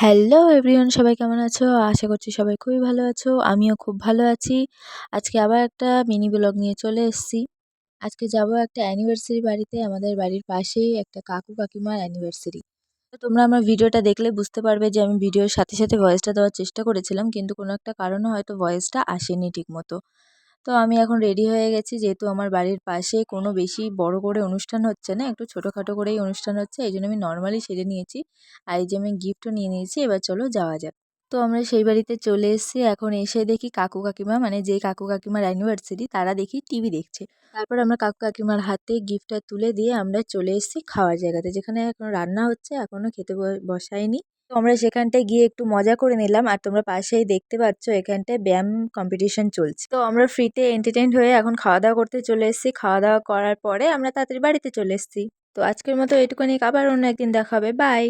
Hello everyone, সবাই কেমন আছো? আশা করছি সবাই খুবই ভালো আছো। আমিও খুব ভালো আছি। আজকে আবার একটা মিনি ব্লগ নিয়ে চলে এসেছি। আজকে যাব একটা অ্যানিভার্সারি বাড়িতে। আমাদের বাড়ির পাশেই একটা কাকু কাকিমার অ্যানিভার্সারি। তো তোমরা আমার ভিডিওটা দেখলে বুঝতে পারবে যে আমি ভিডিওর সাথে সাথে ভয়েসটা দেওয়ার চেষ্টা করেছিলাম, কিন্তু কোনো একটা কারণে হয়তো ভয়েসটা আসেনি ঠিকমতো। তো আমি এখন রেডি হয়ে গেছি, যেহেতু আমার বাড়ির পাশে কোনো বেশি বড় করে অনুষ্ঠান হচ্ছে না, একটু ছোটোখাটো করেই অনুষ্ঠান হচ্ছে, এই জন্য আমি নর্মালি সেজে নিয়েছি। আর এই যে আমি গিফটও নিয়ে নিয়েছি, এবার চলো যাওয়া যাক। তো আমরা সেই বাড়িতে চলে এসেছি। এখন এসে দেখি কাকু কাকিমা, মানে যে কাকু কাকিমার অ্যানিভার্সারি, তারা দেখি টিভি দেখছে। তারপর আমরা কাকু কাকিমার হাতে গিফটটা তুলে দিয়ে আমরা চলে এসেছি খাওয়ার জায়গাতে, যেখানে এখন রান্না হচ্ছে, এখনো খেতে বসায়নি। তো আমরা সেখানটায় গিয়ে একটু মজা করে নিলাম। আর তোমরা পাশেই দেখতে পাচ্ছ এখানটায় ব্যায়াম কম্পিটিশন চলছে। তো আমরা ফ্রিতে এন্টারটেইনড হয়ে এখন খাওয়া দাওয়া করতে চলে এসেছি। খাওয়া দাওয়া করার পরে আমরা তাড়াতাড়ি বাড়িতে চলে এসেছি। তো আজকের মতো এটুকুনি, আবার অন্য একদিন দেখা হবে। বাই।